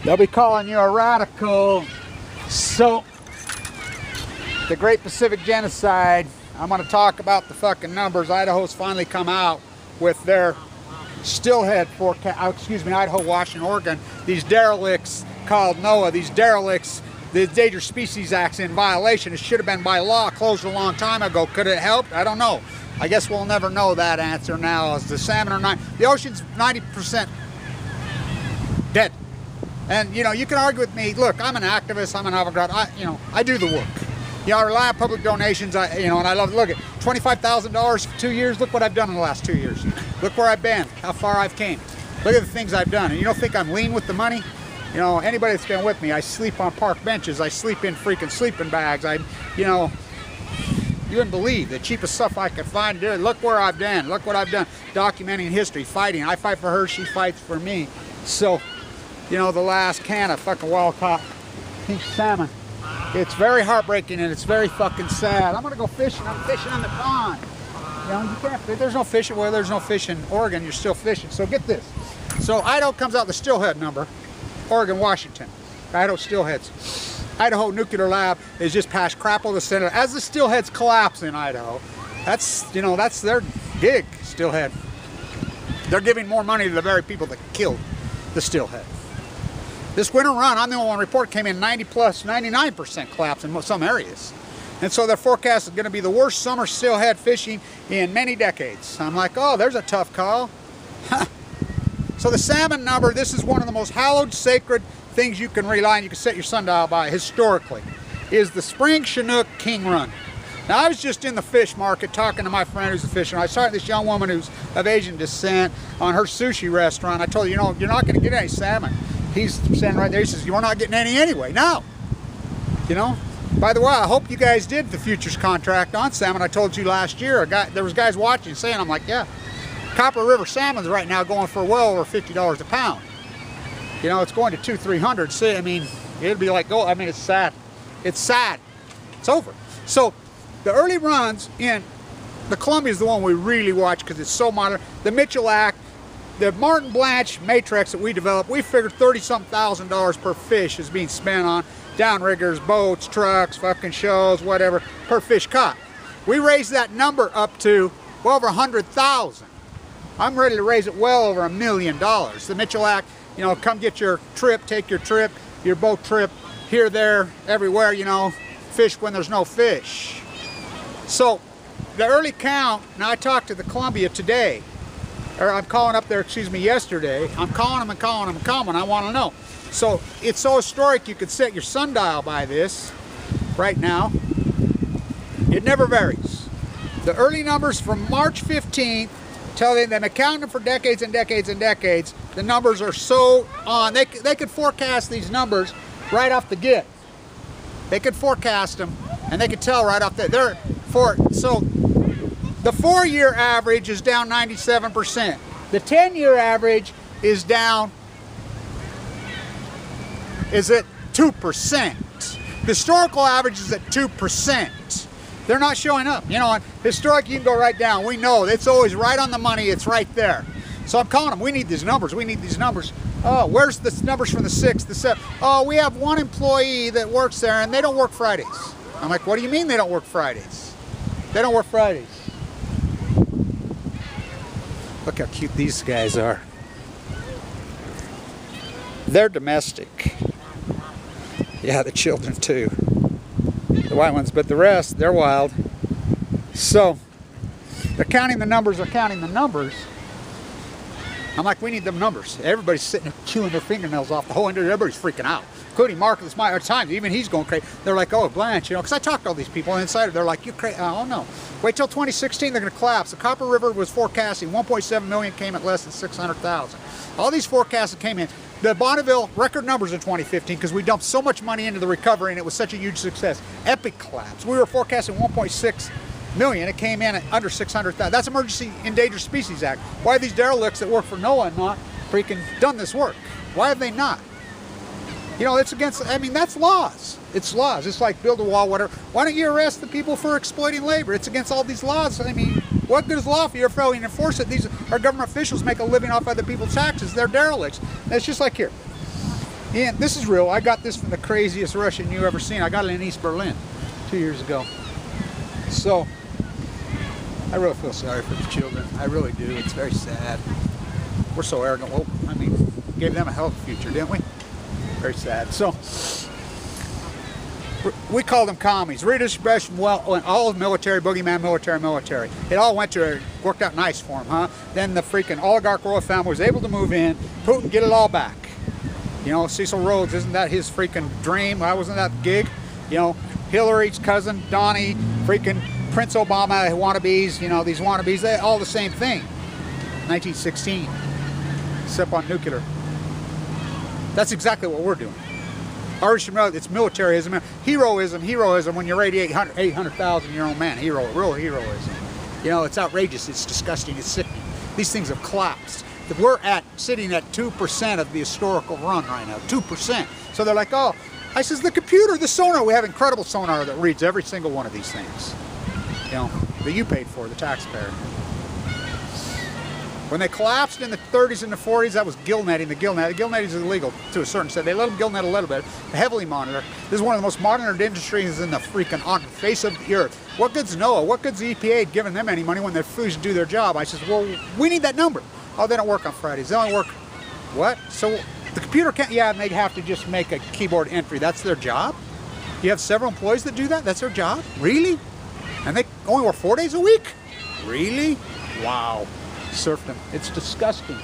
They'll be calling you a radical. So, the Great Pacific Genocide, I'm going to talk about the fucking numbers. Idaho's finally come out with their stillhead forecast, Idaho, Washington, Oregon, these derelicts called NOAA, these derelicts, the Endangered Species Act's in violation. It should have been by law, closed a long time ago. Could it help? I don't know. I guess we'll never know that answer now, as the salmon are the ocean's 90% dead. And you know, you can argue with me. Look, I'm an activist, I'm an avant-garde, I do the work. I rely on public donations, and I love, look at $25,000 for 2 years. Look what I've done in the last 2 years. Look where I've been, how far I've came. Look at the things I've done. And you don't think I'm lean with the money? You know, anybody that's been with me, I sleep on park benches, I sleep in freaking sleeping bags. You wouldn't believe the cheapest stuff I could find. Dude, look where I've been, look what I've done. Documenting history, fighting. I fight for her, she fights for me. So, the last can of fucking wild-caught pink salmon. It's very heartbreaking and it's very fucking sad. I'm gonna go fishing. I'm fishing on the pond. You can't. There's no fishing. Well, there's no fish in Oregon. You're still fishing. So get this. So Idaho comes out the stillhead number. Oregon, Washington. Idaho stillheads. Idaho Nuclear Lab is just past Crapple, the center. As the stillheads collapse in Idaho, that's their gig. Stillhead. They're giving more money to the very people that killed the stillhead. This winter run, I'm the only one report, came in 99% collapse in some areas. And so their forecast is going to be the worst summer stillhead fishing in many decades. I'm like, oh, there's a tough call. So the salmon number, this is one of the most hallowed, sacred things you can rely on, you can set your sundial by historically, is the spring Chinook king run. Now, I was just in the fish market talking to my friend who's a fisherman. I saw this young woman who's of Asian descent on her sushi restaurant. I told her, you're not going to get any salmon. He's standing right there. He says, you're not getting any anyway. No. By the way, I hope you guys did the futures contract on salmon. I told you last year, there was guys watching saying, I'm like, yeah, Copper River salmon's right now going for well over $50 a pound. It's going to $200-300. See, it'd be like gold. It's sad. It's sad. It's over. So the early runs in the Columbia is the one we really watch because it's so modern. The Mitchell Act, the Martin Blanch matrix that we developed, we figured $30-something thousand per fish is being spent on downriggers, boats, trucks, fucking shows, whatever, per fish caught. We raised that number up to well over 100,000. I'm ready to raise it well over $1 million. The Mitchell Act, come get your trip, take your trip, your boat trip, here, there, everywhere, fish when there's no fish. So the early count, now I talked to the Columbia today, or I'm calling up there, yesterday. I'm calling them and calling them and calling them. I want to know. So it's so historic you could set your sundial by this right now. It never varies. The early numbers from March 15th tell them they've been counting for decades and decades and decades. The numbers are so on. They could forecast these numbers right off the get. They could forecast them and they could tell right off the so the 4-year average is down 97%. The 10-year average is down, is at 2%. The historical average is at 2%. They're not showing up. On historic, you can go right down. We know it's always right on the money. It's right there. So I'm calling them. We need these numbers. We need these numbers. Oh, where's the numbers from the 6th, the 7th? Oh, we have one employee that works there and they don't work Fridays. I'm like, what do you mean they don't work Fridays? They don't work Fridays. Look how cute these guys are. They're domestic. Yeah, the children too. The white ones, but the rest, they're wild. So, they're counting the numbers, I'm like, we need them numbers. Everybody's sitting there chewing their fingernails off the whole end. Everybody's freaking out. Including Mark at times, even he's going crazy. They're like, oh, Blanche, because I talked to all these people inside. They're like, you crazy? Oh, no. Wait till 2016, they're going to collapse. The Copper River was forecasting 1.7 million, came at less than 600,000. All these forecasts that came in. The Bonneville record numbers in 2015 because we dumped so much money into the recovery and it was such a huge success. Epic collapse. We were forecasting 1.6 million. It came in at under 600,000. That's Emergency Endangered Species Act. Why have these derelicts that work for NOAA not freaking done this work? Why have they not? It's against, that's laws. It's laws. It's like build a wall, whatever. Why don't you arrest the people for exploiting labor? It's against all these laws. What good is law if you're failing to enforce it? Our government officials make a living off other people's taxes. They're derelicts. And it's just like here. Yeah, this is real. I got this from the craziest Russian you ever seen. I got it in East Berlin 2 years ago. So, I really feel sorry for the children. I really do. It's very sad. We're so arrogant. Well, I mean, gave them a hell of a future, didn't we? Very sad. So, we call them commies. Redistribution, well, all military, boogeyman, military. It all worked out nice for them, huh? Then the freaking oligarch royal family was able to move in. Putin get it all back. You know, Cecil Rhodes, isn't that his freaking dream? Why wasn't that the gig? You know, Hillary's cousin, Donnie, freaking Prince Obama wannabes, you know, these wannabes, they all the same thing. 1916, except on nuclear. That's exactly what we're doing. It's militarism, heroism when you radiate 800,000 your own man. Real heroism. You know, it's outrageous, it's disgusting, it's sickening. These things have collapsed. We're sitting at 2% of the historical run right now, 2%. So they're like, oh, I says, the computer, the sonar, we have incredible sonar that reads every single one of these things. You know, that you paid for, the taxpayer. When they collapsed in the 30s and the 40s, that was gill netting. The gill netting is illegal to a certain extent. They let them gill net a little bit, heavily monitor. This is one of the most monitored industries in the freaking on the face of the earth. What good's NOAA? What good's the EPA giving them any money when they're fools to do their job? I says, well, we need that number. Oh, they don't work on Fridays. They only work, what? So the computer can't, yeah, they have to just make a keyboard entry. That's their job? You have several employees that do that? That's their job? Really? And they only work 4 days a week? Really? Wow. Serfdom. It's disgusting.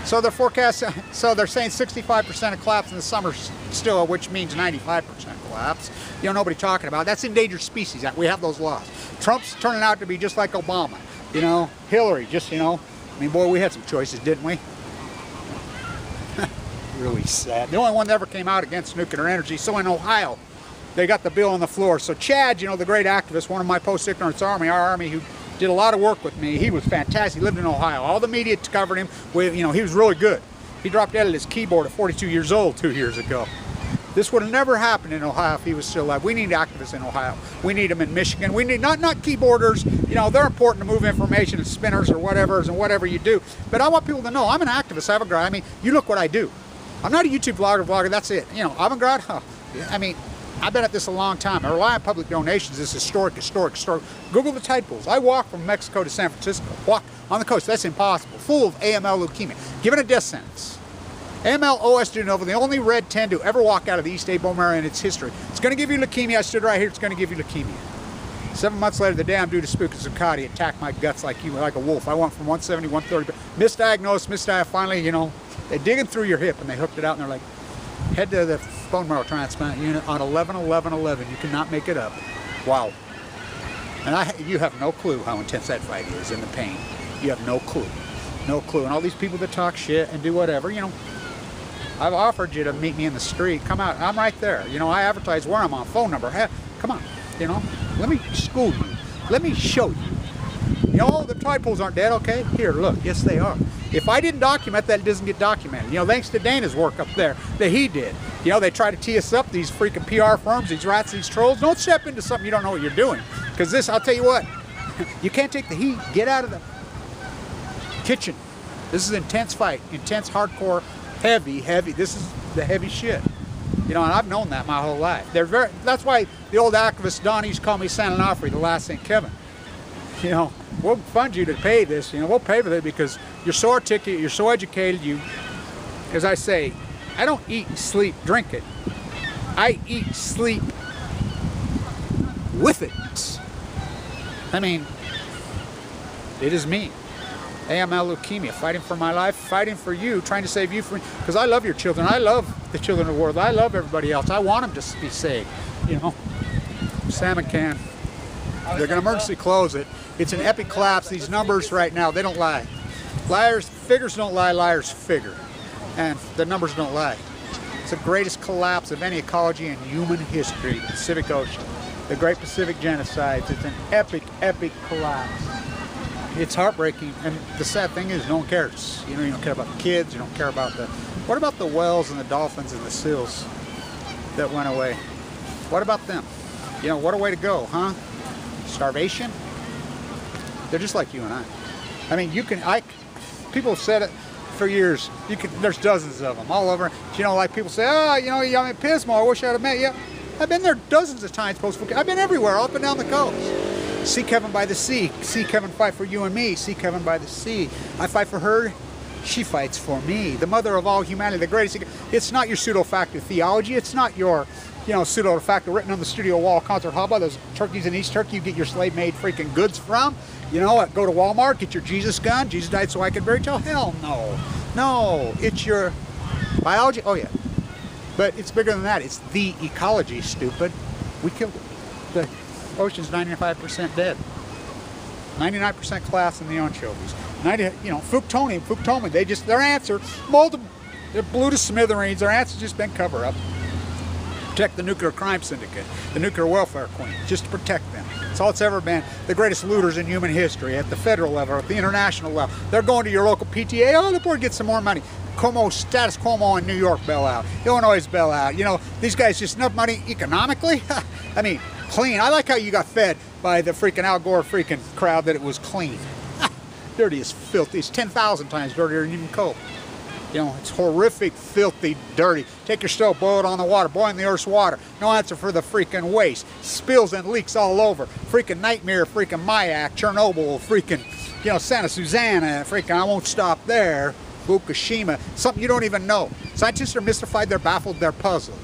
So they're forecasting, so they're saying 65% of collapse in the summer still, which means 95% collapse. You know, nobody talking about it. That's Endangered Species Act. We have those laws. Trump's turning out to be just like Obama. You know, Hillary, just, you know, I mean, boy, we had some choices, didn't we? Really sad. The only one that ever came out against nuclear energy, so in Ohio, they got the bill on the floor. So Chad, you know, the great activist, one of my post-ignorance army, our army, who did a lot of work with me. He was fantastic. He lived in Ohio. All the media covered him with, you know, he was really good. He dropped dead at his keyboard at 42 years old 2 years ago. This would have never happened in Ohio if he was still alive. We need activists in Ohio. We need them in Michigan. We need not keyboarders. You know, they're important to move information and spinners or whatever you do. But I want people to know I'm an activist, avant-garde. I mean, you look what I do. I'm not a YouTube vlogger, that's it. You know, avant-garde, I mean, I've been at this a long time. I rely on public donations. This is historic. Google the tide pools. I walk from Mexico to San Francisco. Walk on the coast. That's impossible. Full of AML leukemia. Given a death sentence. AML OS de novo, the only red 10 to ever walk out of the E.S.A bone marrow in its history. It's going to give you leukemia. I stood right here. It's going to give you leukemia. 7 months later, the day I'm due to spook, a Zuccotti attacked my guts like a wolf. I went from 170, 130, misdiagnosed, finally, you know, they're digging through your hip and they hooked it out and they're like, head to the bone marrow transplant unit on 11/11/11. You cannot make it up. Wow. And you have no clue how intense that fight is and the pain. You have no clue. No clue. And all these people that talk shit and do whatever, you know, I've offered you to meet me in the street. Come out. I'm right there. You know, I advertise where I'm on, phone number. Hey, come on. You know, let me school you. Let me show you. You know, the tide pools aren't dead, okay? Here, look. Yes, they are. If I didn't document that, it doesn't get documented. You know, thanks to Dana's work up there that he did. You know, they try to tee us up, these freaking PR firms, these rats, these trolls. Don't step into something you don't know what you're doing. Because this, I'll tell you what, you can't take the heat. Get out of the kitchen. This is an intense fight. Intense, hardcore, heavy. This is the heavy shit. You know, and I've known that my whole life. That's why the old activist Don used to call me San Onofre, the last St. Kevin. You know, we'll fund you to pay this. You know, we'll pay for it because you're so articulate, you're so educated. You, as I say, I don't eat, sleep, drink it. I eat, sleep with it. I mean, it is me. AML leukemia, fighting for my life, fighting for you, trying to save you from, because I love your children. I love the children of the world. I love everybody else. I want them to be saved. You know, salmon can. They're going to emergency close it. It's an epic collapse. These numbers right now, they don't lie. Figures don't lie, liars figure. And the numbers don't lie. It's the greatest collapse of any ecology in human history, the Pacific Ocean. The Great Pacific Genocide. It's an epic collapse. It's heartbreaking, and the sad thing is no one cares. You know, you don't care about the kids, you don't care about what about the whales and the dolphins and the seals that went away? What about them? You know, what a way to go, huh? Starvation? They're just like you and I. I mean, people said it, for years. There's dozens of them all over. You know, like people say, oh, you know, I'm in Pismo, I wish I'd have met you. I've been there dozens of times post-Fukushima. I've been everywhere, up and down the coast. See Kevin by the sea. See Kevin fight for you and me. See Kevin by the sea. I fight for her. She fights for me. The mother of all humanity, the greatest. It's not your pseudo-facto theology. It's not your, you know, pseudo-facto written on the studio wall concert hall by those turkeys in East Turkey you get your slave-made freaking goods from. You know what? Go to Walmart, get your Jesus gun. Jesus died so I could bury you. Hell no. No. It's your biology. Oh, yeah. But it's bigger than that. It's the ecology, stupid. We killed it. The ocean's 95% dead. 99% class in the anchovies. 90, you know, Fukushima, they just, their answer, they're blew to smithereens. Their answer's just been cover up. Protect the nuclear crime syndicate, the nuclear welfare queen, just to protect them. That's all it's ever been. The greatest looters in human history at the federal level, at the international level. They're going to your local PTA. Oh, the board gets some more money. Status Cuomo in New York bail out. Illinois bail out. You know, these guys just enough money economically. I mean, clean. I like how you got fed by the freaking Al Gore freaking crowd that it was clean. Dirty as filthy. It's 10,000 times dirtier than even coke. You know, it's horrific, filthy, dirty. Take your stove, boil it on the water, boil in the Earth's water. No answer for the freaking waste. Spills and leaks all over. Freaking nightmare, freaking Mayak, Chernobyl, freaking, you know, Santa Susana, freaking I won't stop there. Fukushima, something you don't even know. Scientists are mystified, they're baffled, they're puzzled.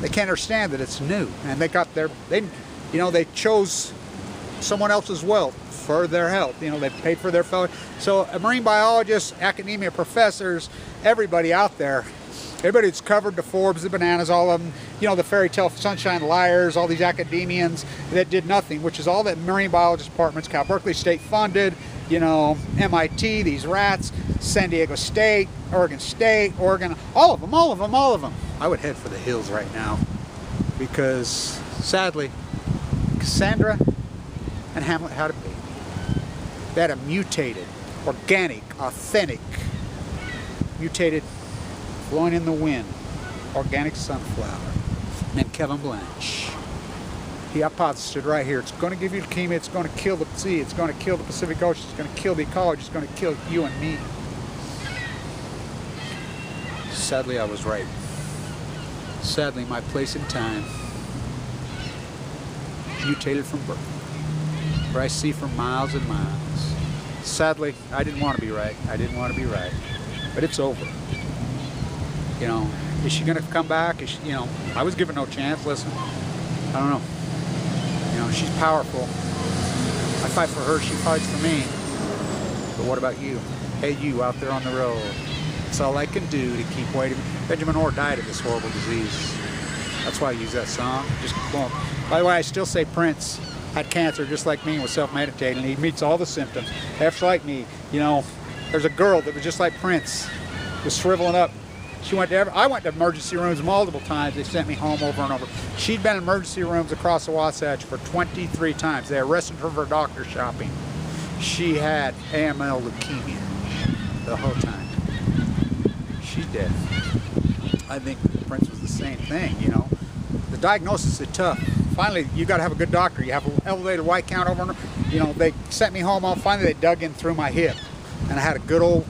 They can't understand that it's new. And they got they chose someone else's wealth for their health. You know, they paid for their fellow. So marine biologists, academia professors, everybody out there, everybody that's covered the Forbes, the Bananas, all of them, you know, the fairy tale sunshine liars, all these academians that did nothing, which is all that marine biologist departments, Cal Berkeley State funded, you know, MIT, these rats, San Diego State, Oregon, all of them. I would head for the hills right now because, sadly, Cassandra and Hamlet had a baby. They had a mutated, organic, authentic, mutated, flowing in the wind, organic sunflower named Kevin Blanch. He hypothesized right here, it's going to give you leukemia, it's going to kill the sea, it's going to kill the Pacific Ocean, it's going to kill the ecology, it's going to kill you and me. Sadly, I was right. Sadly, my place in time mutated from birth, where I see for miles and miles. Sadly, I didn't want to be right. But it's over. You know, is she going to come back? You know, I was given no chance. Listen, I don't know. You know, she's powerful. I fight for her, she fights for me. But what about you? Hey, you out there on the road. It's all I can do to keep waiting. Benjamin Orr died of this horrible disease. That's why I use that song. Just boom. By the way, I still say Prince had cancer just like me and was self-medicating. He meets all the symptoms. F's like me. You know, there's a girl that was just like Prince, was shriveling up. I went to emergency rooms multiple times. They sent me home over and over. She'd been in emergency rooms across the Wasatch for 23 times. They arrested her for doctor shopping. She had AML leukemia the whole time. She's dead. I think Prince was the same thing, you know. The diagnosis is tough. Finally, you got to have a good doctor. You have an elevated white count over, you know, they sent me home. Finally, they dug in through my hip. And I had a good old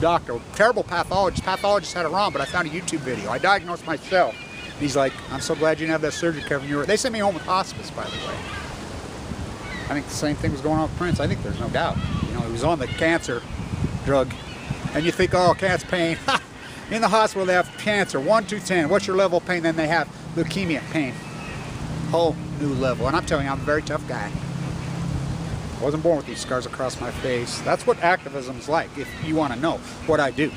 doctor, terrible pathologist. Pathologist had it wrong, but I found a YouTube video. I diagnosed myself. And he's like, I'm so glad you didn't have that surgery, Kevin. They sent me home with hospice, by the way. I think the same thing was going on with Prince. I think there's no doubt. You know, he was on the cancer drug. And you think, oh, cat's pain. In the hospital, they have cancer, 1 to 10. What's your level of pain? Then they have leukemia pain. Whole new level. And I'm telling you, I'm a very tough guy. I wasn't born with these scars across my face. That's what activism's like, if you want to know what I do.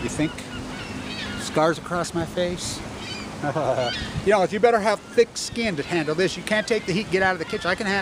You think scars across my face? You know, you better have thick skin to handle this. You can't take the heat, get out of the kitchen. I can handle